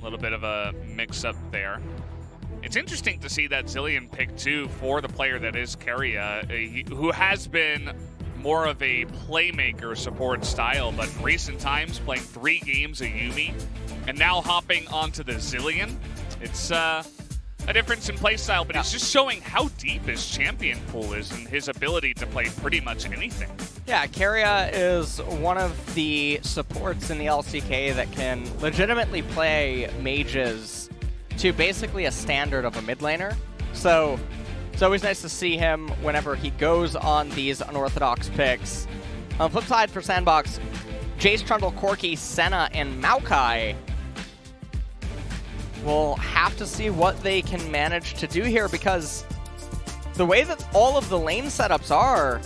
A little bit of a mix-up there. It's interesting to see that Zilean pick too for the player that is Keria, who has been more of a playmaker support style, but in recent times playing 3 games of Yuumi and now hopping onto the Zilean. It's a difference in play style, but it's just showing how deep his champion pool is and his ability to play pretty much anything. Yeah, Keria is one of the supports in the LCK that can legitimately play mages to basically a standard of a mid laner. So it's always nice to see him whenever he goes on these unorthodox picks. On the flip side for SANDBOX, Jayce, Trundle, Corki, Senna, and Maokai. We'll have to see what they can manage to do here, because the way that all of the lane setups are,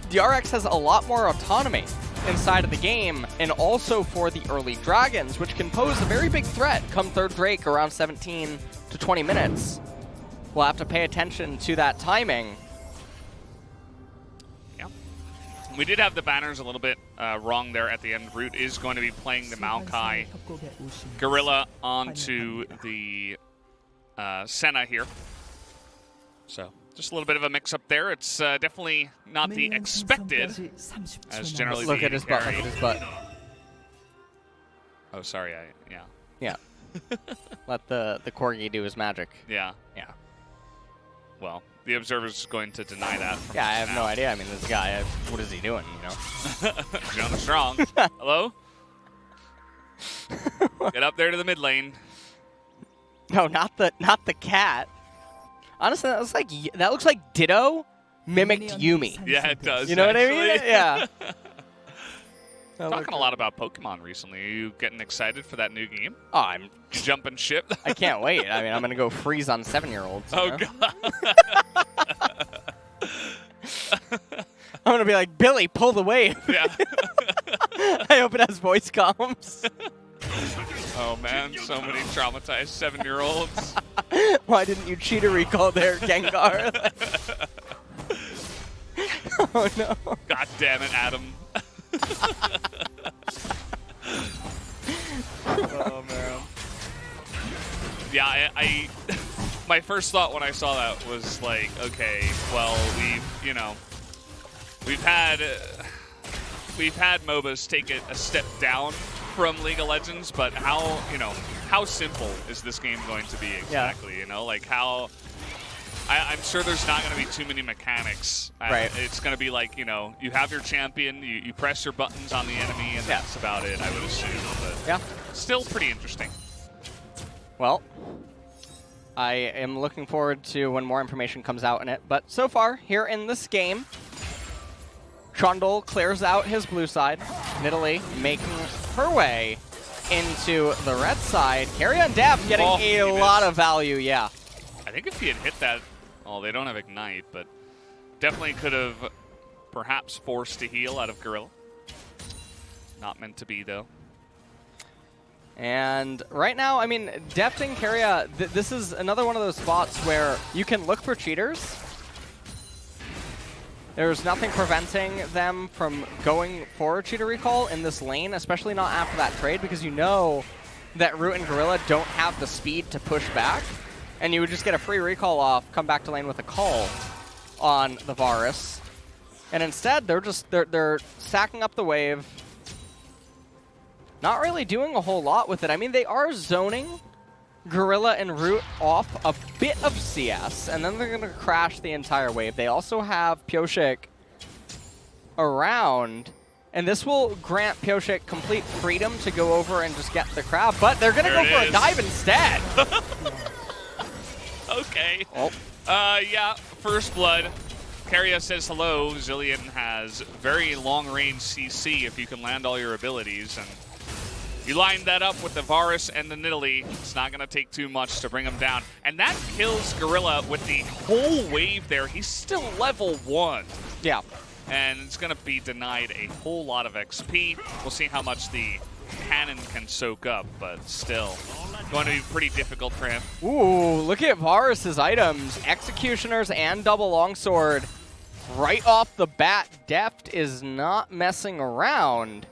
DRX has a lot more autonomy inside of the game, and also for the early dragons, which can pose a very big threat come third Drake around 17 to 20 minutes. We'll have to pay attention to that timing. Yeah. We did have the banners a little bit wrong there at the end. Root is going to be playing the Maokai Gorilla onto the Senna here. So just a little bit of a mix-up there. It's definitely not the expected, as generally Look at his butt, look at his butt. Oh, sorry, yeah. Yeah. Let the Corgi do his magic. Yeah. Yeah. Well, the observer's going to deny that. Yeah, I have no idea. I mean, this guy, what is he doing, you know? Jonah Strong. Hello? Get up there to the mid lane. No, not the cat. Honestly, that looks like Ditto mimicked Yuumi. Yeah, it does. You know what I mean? Yeah. Talking a lot about Pokemon recently. Are you getting excited for that new game? Oh, I'm jumping ship. I can't wait. I mean, I'm gonna go freeze on 7-year-olds. Oh god. I'm gonna be like, Billy, pull the wave. Yeah. I hope it has voice comms. Oh man, so many traumatized 7-year-olds. Why didn't you cheater recall there, Gengar? Oh no. God damn it, Adam. Oh man. Yeah, I my first thought when I saw that was like, okay, well, we've had MOBAs take it a step down from League of Legends, but how simple is this game going to be exactly? Yeah. Like how I'm sure there's not going to be too many mechanics. Right. It's going to be like, you have your champion, you press your buttons on the enemy, and that's about it, I would assume. But yeah. Still pretty interesting. Well, I am looking forward to when more information comes out in it. But so far, here in this game, Trundle clears out his blue side. Nidalee making her way into the red side. Keria and Deft getting a lot of value, yeah. I think if he had hit that, well, they don't have Ignite, but definitely could have perhaps forced a heal out of Gorilla. Not meant to be, though. And right now, I mean, Deft and Keria, this is another one of those spots where you can look for cheaters. There's nothing preventing them from going for a cheater recall in this lane, especially not after that trade, because you know that Root and Gorilla don't have the speed to push back. And you would just get a free recall off, come back to lane with a call on the Varus. And instead, they're sacking up the wave. Not really doing a whole lot with it. I mean, they are zoning Gorilla and Root off a bit of CS, and then they're going to crash the entire wave. They also have Pyosik around, and this will grant Pyosik complete freedom to go over and just get the crab, but they're going to go for a dive instead. Okay. Oh. Yeah, first blood. Keria says hello. Zilean has very long-range CC if you can land all your abilities, and you line that up with the Varus and the Nidalee. It's not going to take too much to bring him down. And that kills Gorilla with the whole wave there. He's still level 1. Yeah. And it's going to be denied a whole lot of XP. We'll see how much the cannon can soak up, but still going to be pretty difficult for him. Ooh, look at Varus's items. Executioners and double longsword. Right off the bat, Deft is not messing around.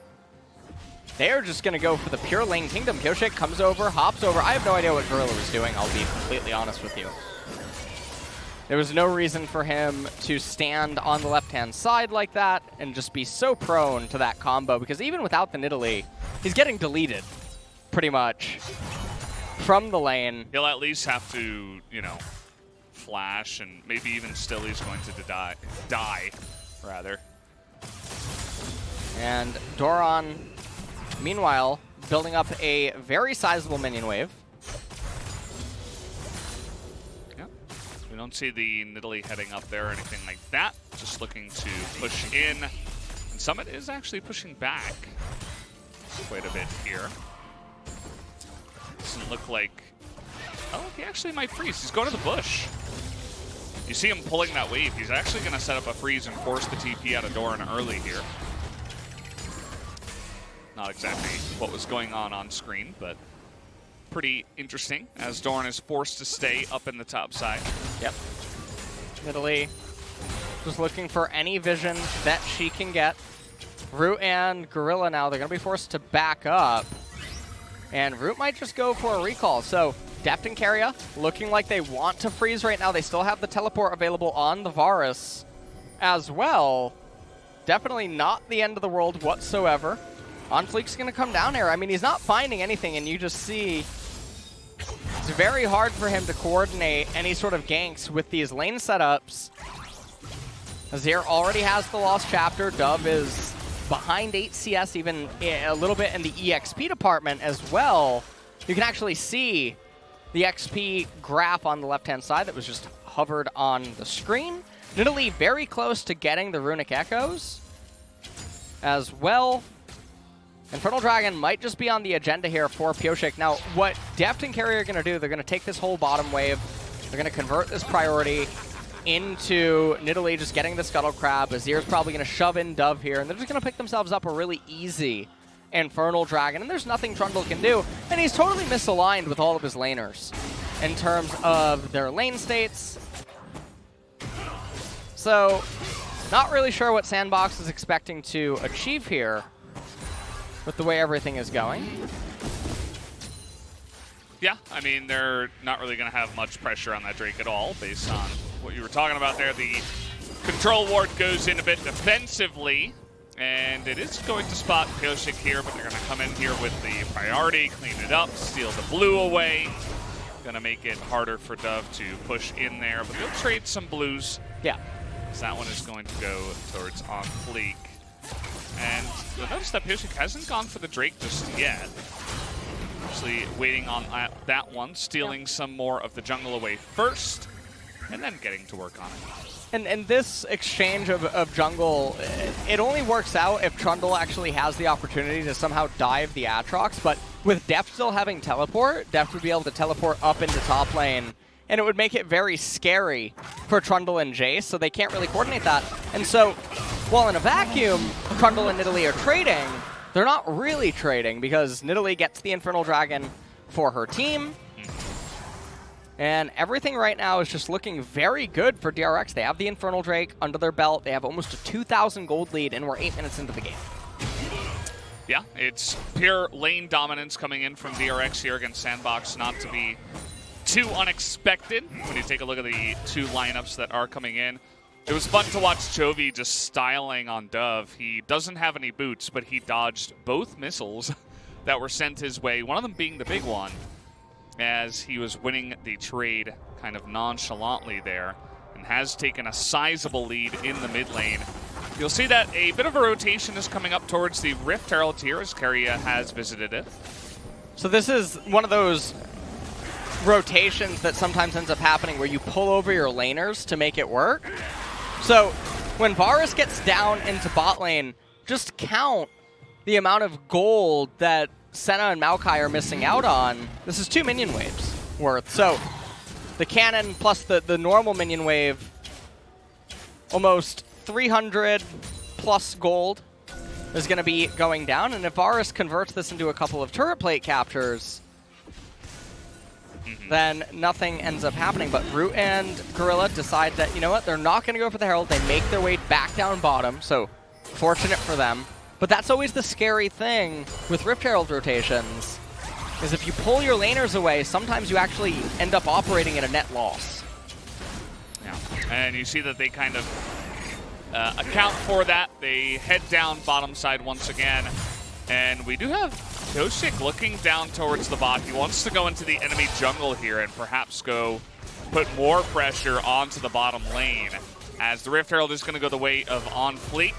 they're just going to go for the pure lane kingdom. Pyosik comes over, hops over. I have no idea what Gorilla was doing, I'll be completely honest with you. There was no reason for him to stand on the left-hand side like that and just be so prone to that combo, because even without the Nidalee, he's getting deleted, pretty much, from the lane. He'll at least have to, you know, flash, and maybe even still he's going to die, rather. And Doran, meanwhile, building up a very sizable minion wave. We don't see the Nidalee heading up there or anything like that. Just looking to push in. And Summit is actually pushing back quite a bit here. Doesn't look like... Oh, he actually might freeze. He's going to the bush. You see him pulling that wave. He's actually going to set up a freeze and force the TP out of Doran early here. Not exactly what was going on screen, but pretty interesting as Doran is forced to stay up in the top side. Yep. Nidalee just looking for any vision that she can get. Root and Gorilla now, they're going to be forced to back up. And Root might just go for a recall. So Deft and Keria looking like they want to freeze right now. They still have the teleport available on the Varus as well. Definitely not the end of the world whatsoever. OnFleek's going to come down here. I mean, he's not finding anything, and you just see it's very hard for him to coordinate any sort of ganks with these lane setups. Azir already has the Lost Chapter. Dove is behind 8 CS, even a little bit in the EXP department as well. You can actually see the XP graph on the left-hand side that was just hovered on the screen. Nidalee very close to getting the Runic Echoes as well. Infernal Dragon might just be on the agenda here for Pyosik. Now, what Deft and Keria are going to do, they're going to take this whole bottom wave. They're going to convert this priority into Nidalee just getting the Scuttle Crab. Azir's probably going to shove in Dove here, and they're just going to pick themselves up a really easy Infernal Dragon, and there's nothing Trundle can do. And he's totally misaligned with all of his laners in terms of their lane states. So, not really sure what SANDBOX is expecting to achieve here with the way everything is going. Yeah, I mean, they're not really going to have much pressure on that Drake at all, based on what you were talking about there. The control ward goes in a bit defensively, and it is going to spot Pyosik here, but they're going to come in here with the priority, clean it up, steal the blue away. Going to make it harder for Dove to push in there, but they'll trade some blues. Yeah. So that one is going to go towards OnFleek. And you'll notice that Pyosik hasn't gone for the Drake just yet. Actually waiting on that one, stealing some more of the jungle away first, and then getting to work on it. And this exchange of jungle, it only works out if Trundle actually has the opportunity to somehow dive the Aatrox, but with Deft still having teleport, Deft would be able to teleport up into top lane, and it would make it very scary for Trundle and Jayce, so they can't really coordinate that. And so, while in a vacuum, Trundle and Nidalee are trading, they're not really trading, because Nidalee gets the Infernal Dragon for her team, and everything right now is just looking very good for DRX. They have the Infernal Drake under their belt. They have almost a 2,000 gold lead, and we're 8 minutes into the game. Yeah, it's pure lane dominance coming in from DRX here against SANDBOX, not to be too unexpected when you take a look at the two lineups that are coming in. It was fun to watch Chovy just styling on Dove. He doesn't have any boots, but he dodged both missiles that were sent his way, one of them being the big one, as he was winning the trade kind of nonchalantly there, and has taken a sizable lead in the mid lane. You'll see that a bit of a rotation is coming up towards the Rift Herald here as Keria has visited it. So this is one of those rotations that sometimes ends up happening where you pull over your laners to make it work. So when Varus gets down into bot lane, just count the amount of gold that Senna and Maokai are missing out on. This is 2 minion waves worth. So the cannon plus the normal minion wave, almost 300 plus gold is going to be going down. And if Varus converts this into a couple of turret plate captures, then nothing ends up happening. But Root and Gorilla decide that, you know what, they're not going to go for the Herald. They make their way back down bottom, so fortunate for them. But that's always the scary thing with Rift Herald rotations, is if you pull your laners away, sometimes you actually end up operating at a net loss. Yeah, and you see that they kind of account for that. They head down bottom side once again, and we do have Pyosik looking down towards the bot. He wants to go into the enemy jungle here and perhaps go put more pressure onto the bottom lane, as the Rift Herald is going to go the way of OnFleek,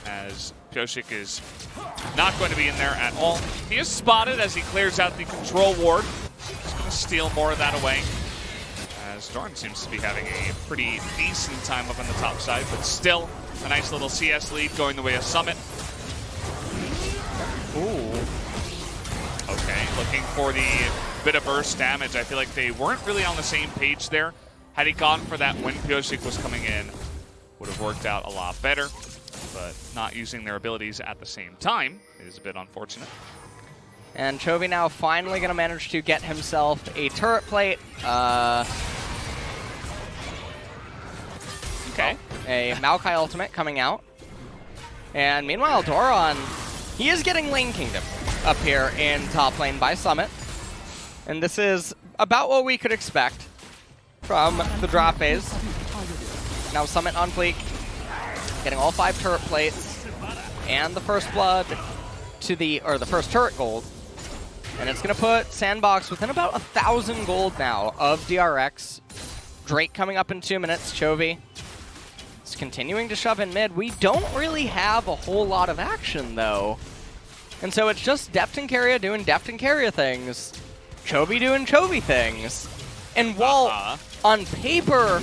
as Pyosik is not going to be in there at all. He is spotted as he clears out the control ward. He's going to steal more of that away, as Doran seems to be having a pretty decent time up on the top side, but still a nice little CS lead going the way of Summit. Ooh. Okay, looking for the bit of burst damage. I feel like they weren't really on the same page there. Had he gone for that when Pyosik was coming in, would have worked out a lot better. But not using their abilities at the same time is a bit unfortunate. And Chovy now finally going to manage to get himself a turret plate. Okay. A Maokai ultimate coming out. And meanwhile, Doran, he is getting Lane Kingdom up here in top lane by Summit. And this is about what we could expect from the drop phase. Now Summit on fleek, getting all 5 turret plates and the first blood to the first turret gold. And it's going to put SANDBOX within about 1,000 gold now of DRX. Drake coming up in 2 minutes. Chovy is continuing to shove in mid. We don't really have a whole lot of action, though. And so it's just Deft and Keria doing Deft and Keria things. Chovy doing Chovy things. And while on paper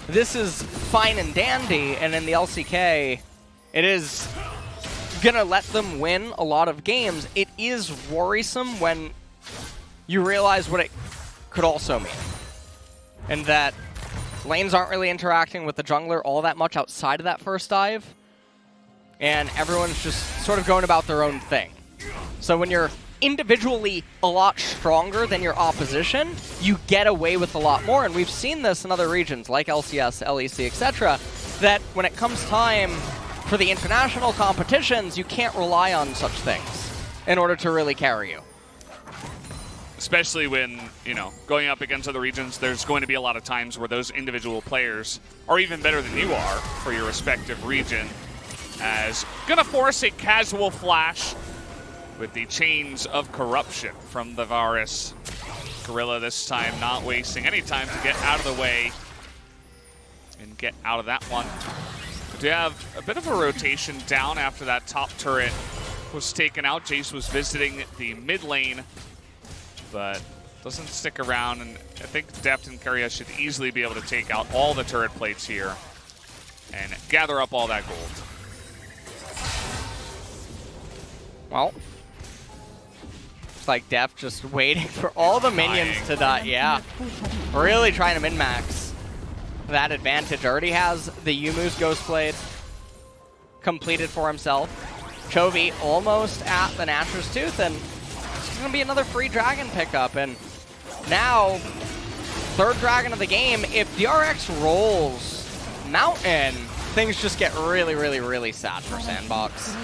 this is fine and dandy, and in the LCK it is gonna let them win a lot of games, it is worrisome when you realize what it could also mean. And that lanes aren't really interacting with the jungler all that much outside of that first dive, and everyone's just sort of going about their own thing. So when you're individually a lot stronger than your opposition, you get away with a lot more. And we've seen this in other regions like LCS, LEC, etc., that when it comes time for the international competitions, you can't rely on such things in order to really carry you. Especially when, you know, going up against other regions, there's going to be a lot of times where those individual players are even better than you are for your respective region. As gonna force a casual flash with the Chains of Corruption from the Varus. Gorilla this time not wasting any time to get out of the way and get out of that one. We do have a bit of a rotation down after that top turret was taken out. Jayce was visiting the mid lane, but doesn't stick around, and I think Deft and Keria should easily be able to take out all the turret plates here and gather up all that gold. Well, it's like Deft just waiting for all the minions to die. Yeah, really trying to min-max that advantage. Already has the Yumu's Ghostblade completed for himself. Chovy almost at the Natcher's Tooth, and it's going to be another free dragon pickup. And now, third dragon of the game. If DRX rolls Mountain, things just get really, really, really sad for SANDBOX.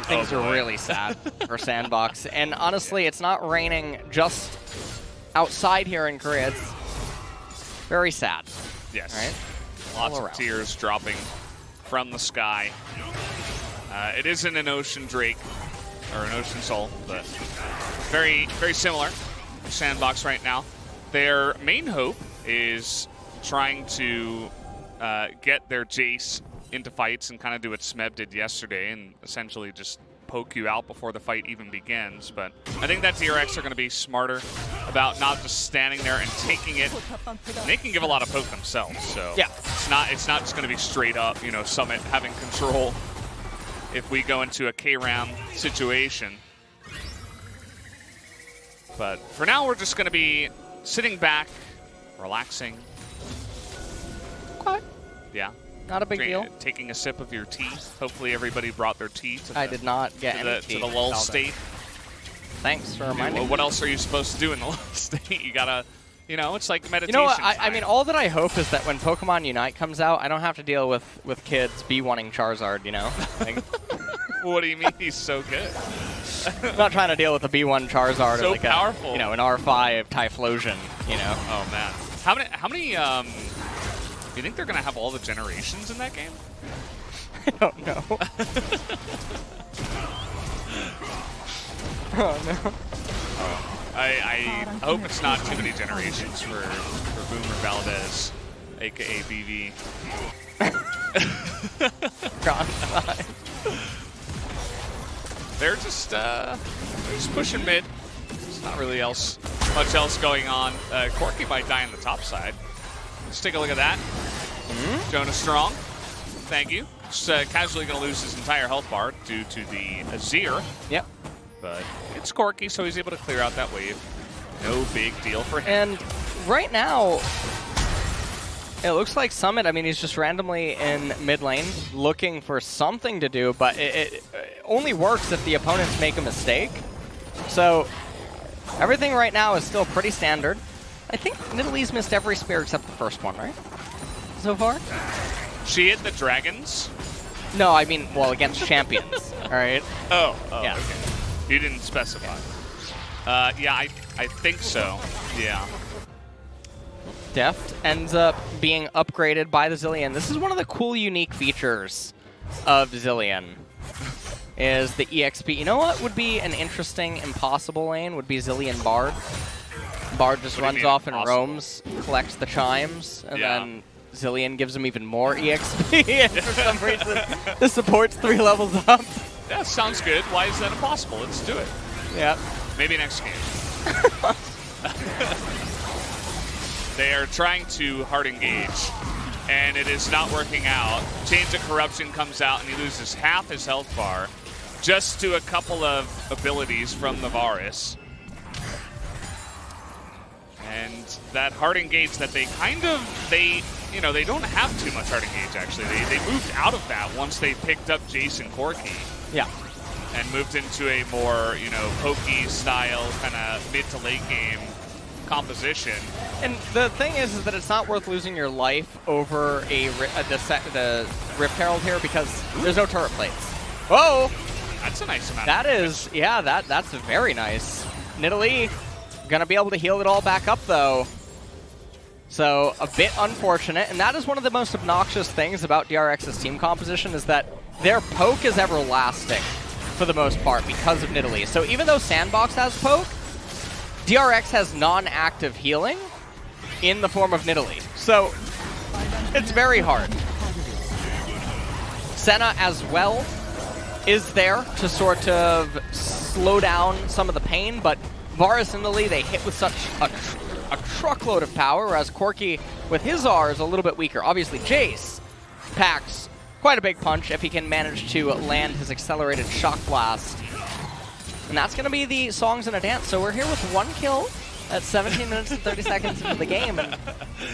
Things are really sad for SANDBOX. And honestly, it's not raining just outside here in Korea. It's very sad. Yes. Right? Lots of tears dropping from the sky. It isn't an Ocean Drake or an Ocean Soul, but very, very similar to SANDBOX right now. Their main hope is trying to get their Jayce into fights and kind of do what Smeb did yesterday and essentially just poke you out before the fight even begins. But I think that DRX are going to be smarter about not just standing there and taking it. They can give a lot of poke themselves, so yeah, it's not just going to be straight up, you know, Summit having control if we go into a K-Ram situation. But for now, we're just going to be sitting back, relaxing. Okay. Yeah. Not a big deal. Taking a sip of your tea. Hopefully everybody brought their tea to I did not get any tea. To the lull state. Thanks for reminding me. What else are you supposed to do in the lull state? You gotta, you know, it's like meditation. You know what? I mean, all that I hope is that when Pokemon Unite comes out, I don't have to deal with kids wanting Charizard, you know? Like, What do you mean he's so good? I'm not trying to deal with the B1 Charizard So or like powerful. an R5 Typhlosion, you know? Oh man. How many do you think they're gonna have all the generations in that game? I don't know. Oh no. I hope it's not too many generations for Boomer Valdez, aka BV. They're just pushing mid. There's not really much else going on. Corki might die on the top side. Let's take a look at that. Jonah Strong, thank you. Just casually going to lose his entire health bar due to the Azir. Yep. But it's Corki, so he's able to clear out that wave. No big deal for him. And right now, it looks like Summit, I mean, he's just randomly in mid lane looking for something to do, but it only works if the opponents make a mistake. So everything right now is still pretty standard. I think Nidalee's missed every spear except the first one, right? So far? She hit the dragons? No, I mean, well, against champions, all right? Oh, yeah. Okay. You didn't specify. Yeah, I think so. Yeah. Deft ends up being upgraded by the Zilean. This is one of the cool, unique features of Zilean, is the EXP. You know what would be an interesting impossible lane? Would be Zilean Bard. Bard just runs off and roams, collects the chimes, and then Zilean gives him even more EXP, and for some reason, the support's 3 levels up. That sounds good. Why is that impossible? Let's do it. Yeah. Maybe next game. They are trying to hard engage, and it is not working out. Chains of Corruption comes out, and he loses half his health bar just to a couple of abilities from the Varus. And that hard engage that they they don't have too much hard engage, actually. They moved out of that once they picked up Jayce and Corki. Yeah. And moved into a more, pokey style kind of mid to late game composition. And the thing is that it's not worth losing your life over the Rift Herald here because there's no turret plates. Whoa! That's a nice amount. That is, yeah, that's very nice. Nidalee gonna be able to heal it all back up though. So a bit unfortunate, and that is one of the most obnoxious things about DRX's team composition is that their poke is everlasting for the most part because of Nidalee. So even though SANDBOX has poke, DRX has non-active healing in the form of Nidalee. So it's very hard. Senna as well is there to sort of slow down some of the pain, but Varus and Nidalee, they hit with such a truckload of power, whereas Corki with his R is a little bit weaker. Obviously Jayce packs quite a big punch if he can manage to land his accelerated shock blast. And that's going to be the songs and a dance. So we're here with 1 kill at 17 minutes and 30 seconds into the game. And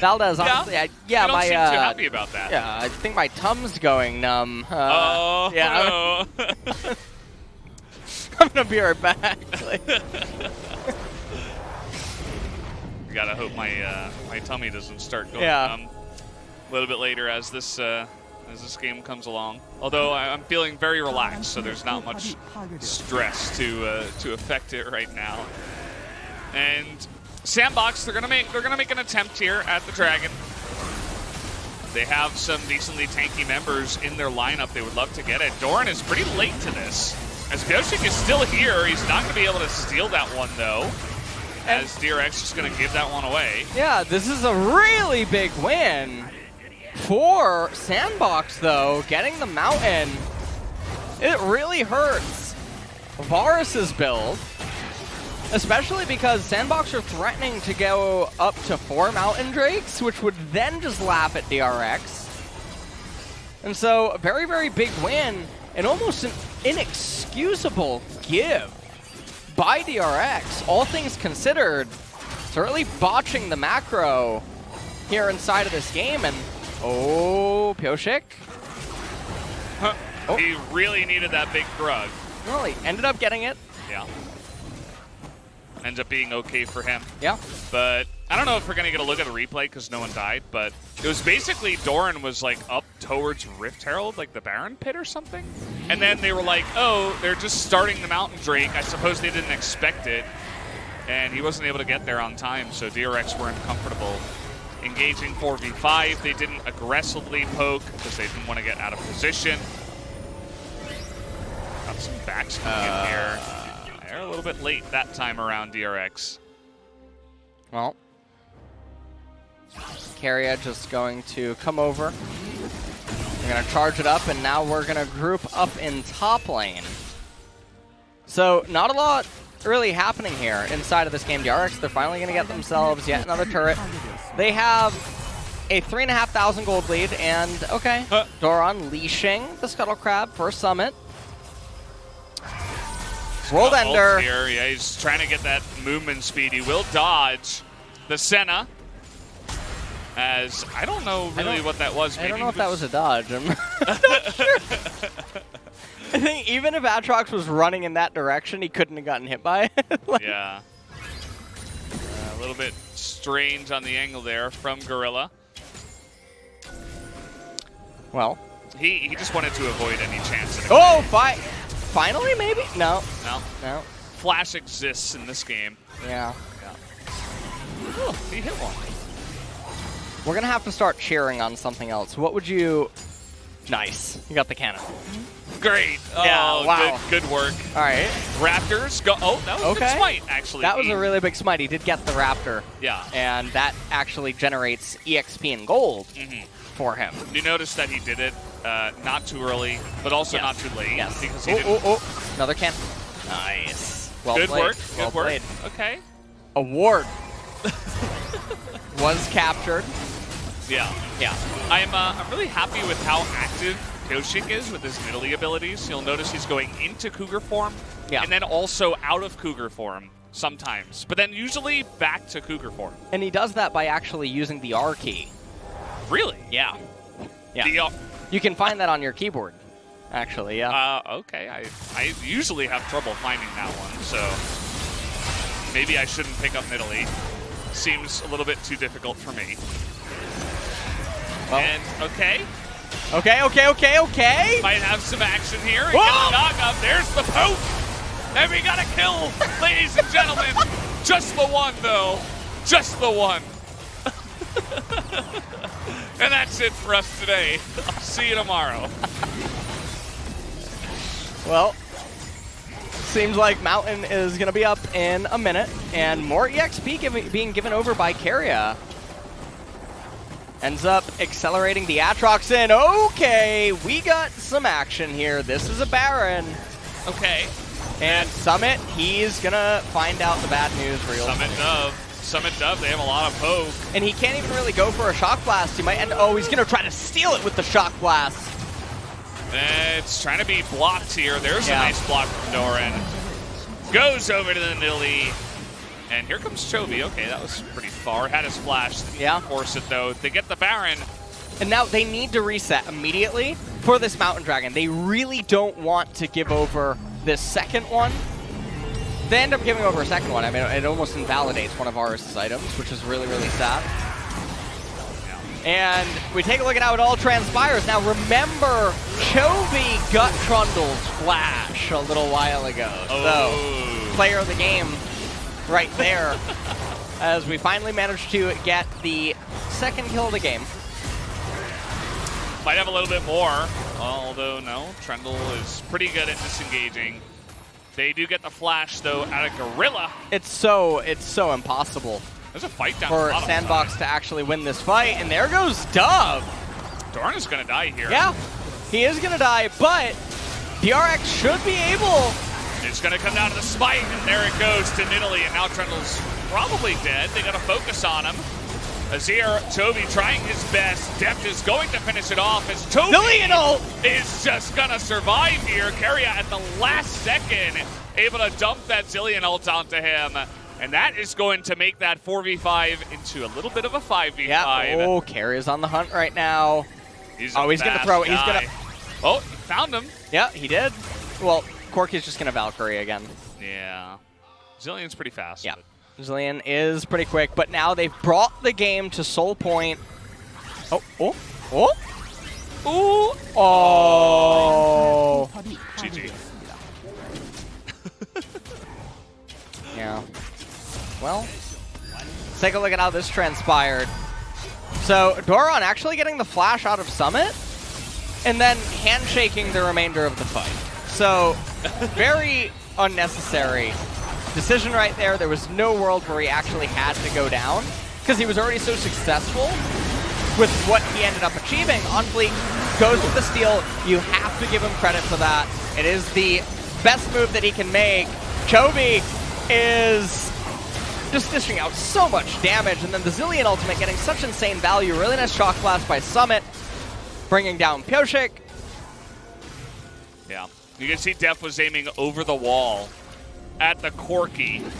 Valdez, honestly, you don't seem too happy about that. Yeah, I think my Tum's going numb. Yeah. I'm going to be right back. Gotta hope my tummy doesn't start going a little bit later as this game comes along. Although I'm feeling very relaxed, so there's not much stress to affect it right now. And SANDBOX, they're gonna make an attempt here at the Dragon. They have some decently tanky members in their lineup. They would love to get it. Doran is pretty late to this. As Pyosik is still here, he's not gonna be able to steal that one though. As DRX is going to give that one away. Yeah, this is a really big win for SANDBOX, though. Getting the mountain, it really hurts Varus's build, especially because SANDBOX are threatening to go up to 4 Mountain Drakes, which would then just laugh at DRX. And so, a very, very big win, and almost an inexcusable give by DRX, all things considered. Certainly botching the macro here inside of this game, and Pyosik. He really needed that big grug. Well, he ended up getting it. Yeah. Ends up being okay for him. Yeah. But I don't know if we're going to get a look at the replay because no one died, but it was basically Doran was like up towards Rift Herald, like the Baron pit or something. And then they were like, oh, they're just starting the Mountain Drake. I suppose they didn't expect it. And he wasn't able to get there on time, so DRX weren't comfortable engaging 4v5. They didn't aggressively poke because they didn't want to get out of position. Got some backs coming in here. They're a little bit late that time around, DRX. Well, Keria just going to come over. We're going to charge it up, and now we're going to group up in top lane. So not a lot really happening here inside of this game. DRX, they're finally going to get themselves yet another turret. They have a 3,500 gold lead, and okay, Doran leashing the Scuttle Crab for Summit. World Ender. Here. Yeah, he's trying to get that movement speed. He will dodge the Senna. As I don't know really what that was. I don't know if that was a dodge. I'm not sure. I think even if Aatrox was running in that direction, he couldn't have gotten hit by it. Yeah. A little bit strange on the angle there from Gorilla. Well. He just wanted to avoid any chance. Oh, finally maybe? No. No. Flash exists in this game. Yeah. Ooh, he hit one. We're going to have to start cheering on something else. What would you... Nice. You got the cannon. Great. Yeah, oh, wow. Good work. All right. Raptors go. Oh, that was a big smite, actually. That was a really big smite. He did get the Raptor. Yeah. And that actually generates EXP and gold for him. You notice that he did it not too early, but also not too late. Yes. Because he didn't... Another cannon. Nice. Well good played. work. Well Good work. played. Okay. Award was captured. Yeah. I'm really happy with how active Pyosik is with his Nidalee abilities. You'll notice he's going into Cougar form, and then also out of Cougar form sometimes, but then usually back to Cougar form. And he does that by actually using the R key. Really? Yeah. Yeah. You can find that on your keyboard, actually, yeah. Okay. I usually have trouble finding that one, so maybe I shouldn't pick up Nidalee. Seems a little bit too difficult for me. Well. And, okay. Okay. Might have some action here. And get the knock up. There's the poke. And we got a kill, ladies and gentlemen. Just the one, though. Just the one. And that's it for us today. I'll see you tomorrow. Well, seems like Mountain is going to be up in a minute. And more EXP being given over by Keria. Ends up accelerating the Aatrox in. Okay, we got some action here. This is a Baron. Okay. And Summit, he's going to find out the bad news real quick. Summit Dove, they have a lot of poke. And he can't even really go for a Shock Blast. He might end... Oh, he's going to try to steal it with the Shock Blast. It's trying to be blocked here. There's a nice block from Doran. Goes over to the Nidalee. And here comes Chovy. Okay, that was pretty far. Had his flash. Didn't force it, though. They get the Baron. And now they need to reset immediately for this Mountain Dragon. They really don't want to give over this second one. They end up giving over a second one. I mean, it almost invalidates one of Varus' items, which is really, really sad. And we take a look at how it all transpires. Now, remember, Chovy got Trundle's flash a little while ago. So, player of the game right there, as we finally managed to get the second kill of the game. Might have a little bit more, although no, Trundle is pretty good at disengaging. They do get the flash, though, out of Gorilla. It's so impossible. There's a fight down for the bottom SANDBOX side to actually win this fight, and there goes Dove. Doran is going to die here. Yeah, he is going to die, but DRX should be able. It's going to come down to the spike, and there it goes to Nidalee, and now Trundle's probably dead. They got to focus on him. Azir, Chovy trying his best. Deft is going to finish it off as Chovy is just going to survive here. Keria at the last second able to dump that Zilean ult onto him. And that is going to make that 4v5 into a little bit of a 5v5. Yeah. Oh, Keria's on the hunt right now. He's going to throw it. He's going to... Oh, he found him. Yeah, he did. Well, Corki's just going to Valkyrie again. Yeah. Zilean's pretty fast. Yeah. Zilean is pretty quick, but now they've brought the game to Soul Point. Oh. So, GG. yeah. Well, let's take a look at how this transpired. So, Doran actually getting the flash out of Summit, and then handshaking the remainder of the fight. So, very unnecessary decision right there. There was no world where he actually had to go down, because he was already so successful with what he ended up achieving. OnFleek goes with the steal. You have to give him credit for that. It is the best move that he can make. Chovy is just dishing out so much damage, and then the Zilean ultimate getting such insane value. Really nice shock blast by Summit, bringing down Pyosik. Yeah, you can see Deft was aiming over the wall at the Corki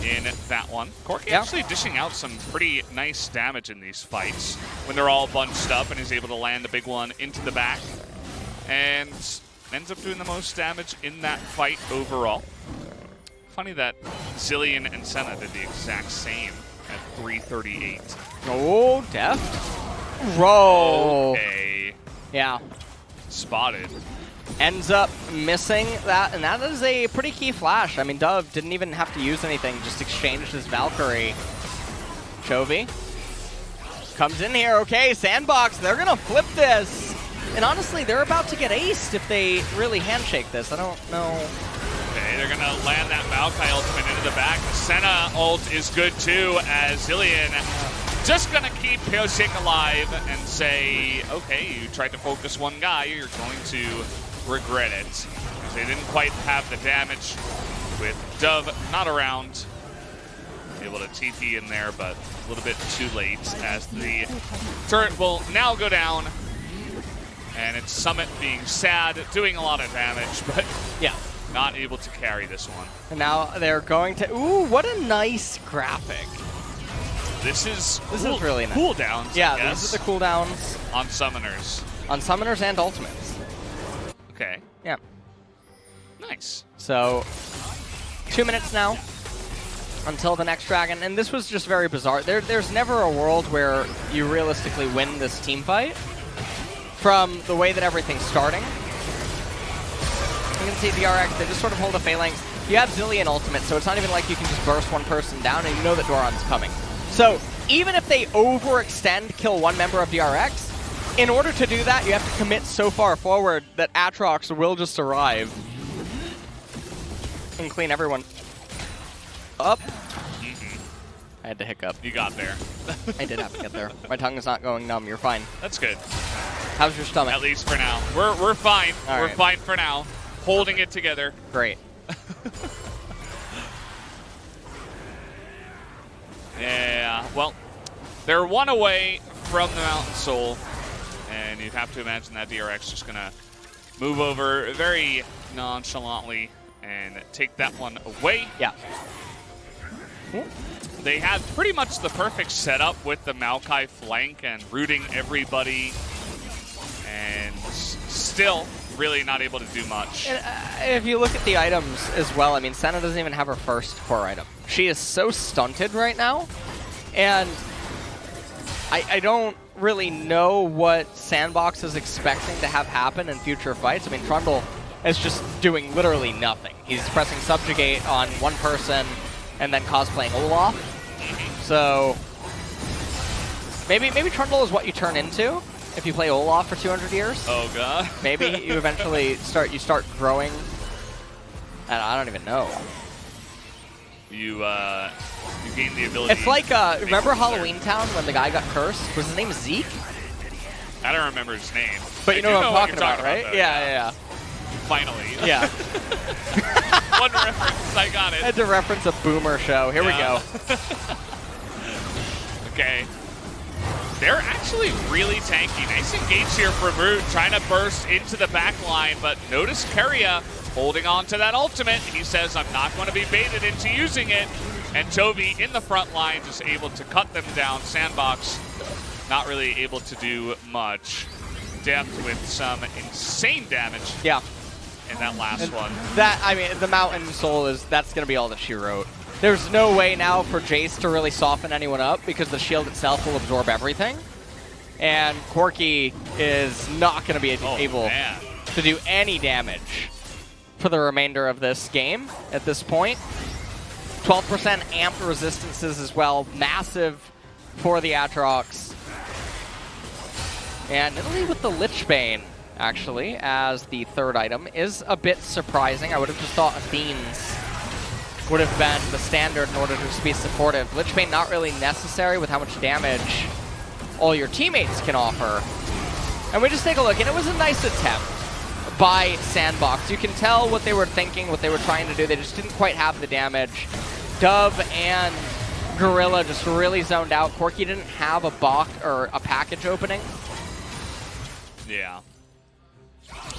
in that one. Corki actually dishing out some pretty nice damage in these fights when they're all bunched up, and he's able to land a big one into the back and ends up doing the most damage in that fight overall. Funny that Zilean and Senna did the exact same at 338. Oh, Deft. Roll. Okay. Yeah. Spotted. Ends up missing that, and that is a pretty key flash. I mean, Dove didn't even have to use anything, just exchanged his Valkyrie. Chovy comes in here. Okay, SANDBOX, they're going to flip this. And honestly, they're about to get aced if they really handshake this. I don't know. Okay, they're going to land that Maokai ultimate into the back. Senna ult is good too, as Zilean just going to keep Pyosik alive and say, okay, you tried to focus one guy, you're going to regret it. Because they didn't quite have the damage with Dove not around. Able to TP in there, but a little bit too late, as the turret will now go down. And it's Summit being sad, doing a lot of damage, but yeah, not able to carry this one. And now they're going to... Ooh, what a nice graphic. This is really nice. Cooldowns, yeah, these are the cooldowns. On summoners. On summoners and ultimates. Okay. Yeah. Nice. So, 2 minutes now until the next dragon. And this was just very bizarre. There's never a world where you realistically win this team fight from the way that everything's starting. You can see DRX, they just sort of hold a phalanx. You have Zilean ultimate, so it's not even like you can just burst one person down, and you know that Doran's coming. So even if they overextend, kill one member of DRX, in order to do that, you have to commit so far forward that Aatrox will just arrive and clean everyone up. I had to hiccup. You got there. I did have to get there. My tongue is not going numb. You're fine. That's good. How's your stomach? At least for now. We're fine. We're fine for now. Holding it together. Great. Yeah, well, they're one away from the Mountain Soul, and you'd have to imagine that DRX just going to move over very nonchalantly and take that one away. Yeah. They had pretty much the perfect setup with the Maokai flank and rooting everybody, and still really not able to do much. And, if you look at the items as well, I mean, Senna doesn't even have her first core item. She is so stunted right now, and I don't really know what SANDBOX is expecting to have happen in future fights. I mean, Trundle is just doing literally nothing. He's pressing Subjugate on one person and then cosplaying Olaf. So maybe Trundle is what you turn into if you play Olaf for 200 years. Oh god. Maybe you eventually start growing. I don't even know. You gain the ability. It's like remember Halloween Town when the guy got cursed? Was his name Zeke? I don't remember his name. But you know what I'm talking about, right? Though, yeah. Finally. Yeah. One reference, I got it. I had to reference a boomer show. Here we go. Okay. They're actually really tanky. Nice engage here from Root, trying to burst into the back line, but notice Keria holding on to that ultimate. He says, I'm not going to be baited into using it. And Chovy in the front line, just able to cut them down. SANDBOX not really able to do much. Deft with some insane damage. Yeah. In that last one. That, I mean, the Mountain Soul that's going to be all that she wrote. There's no way now for Jayce to really soften anyone up because the shield itself will absorb everything. And Corki is not going to be able man. to do any damage for the remainder of this game at this point. 12% amped resistances as well. Massive for the Aatrox. And Nidalee with the Lichbane, actually, as the third item is a bit surprising. I would have just thought Athene's would have been the standard in order to just be supportive. Lichbane not really necessary with how much damage all your teammates can offer. And we just take a look, and it was a nice attempt by SANDBOX. You can tell what they were thinking, what they were trying to do. They just didn't quite have the damage. Dove and Gorilla just really zoned out. Corki didn't have a box or a package opening. Yeah.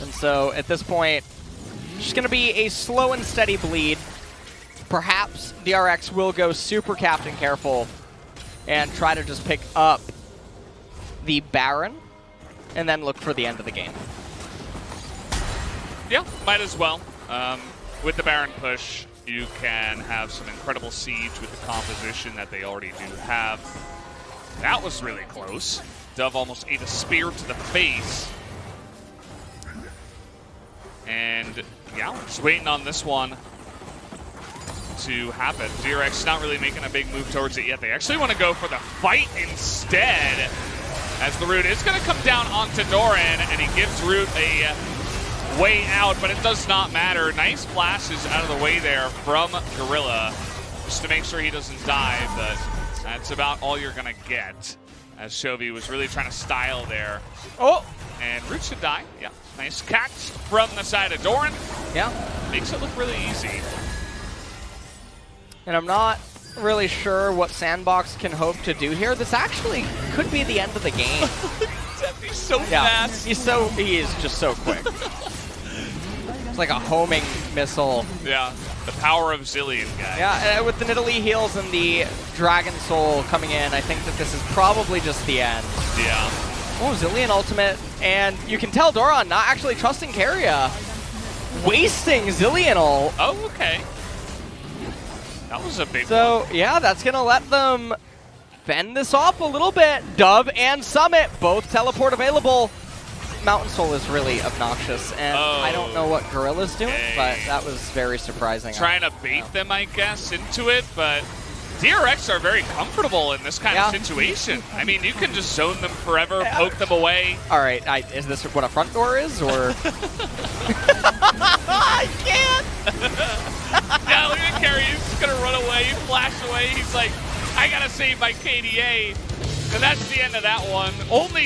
And so at this point, just going to be a slow and steady bleed. Perhaps DRX will go super Captain Careful and try to just pick up the Baron and then look for the end of the game. Yeah, might as well. With the Baron push, you can have some incredible siege with the composition that they already do have. That was really close. Dove almost ate a spear to the face. And yeah, we're just waiting on this one to happen. DRX not really making a big move towards it yet. They actually want to go for the fight instead, as the root is going to come down onto Doran, and he gives Root a way out, but it does not matter. Nice flashes out of the way there from Gorilla, just to make sure he doesn't die, but that's about all you're going to get, as Chovy was really trying to style there. Oh! And Root should die. Yeah, nice catch from the side of Doran. Yeah. Makes it look really easy. And I'm not really sure what SANDBOX can hope to do here. This actually could be the end of the game. He's so fast. He is just so quick. It's like a homing missile. Yeah, the power of Zilean, guys. Yeah, with the Nidalee heals and the Dragon Soul coming in, I think that this is probably just the end. Yeah. Oh, Zilean ultimate. And you can tell Doran not actually trusting Keria. Wasting Zilean ult. Oh, okay. That was a big one. So, yeah, that's going to let them fend this off a little bit. Dove and Summit, both teleport available. Mountain Soul is really obnoxious, and I don't know what Gorilla's doing, but that was very surprising. Trying to bait them, I guess, into it, but DRX are very comfortable in this kind of situation. I mean, you can just zone them forever, poke them away. All right, is this what a front door is, or? I can't! Yeah, look at Keria. He's just going to run away, flash away. He's like, I got to save my KDA. And that's the end of that one. Only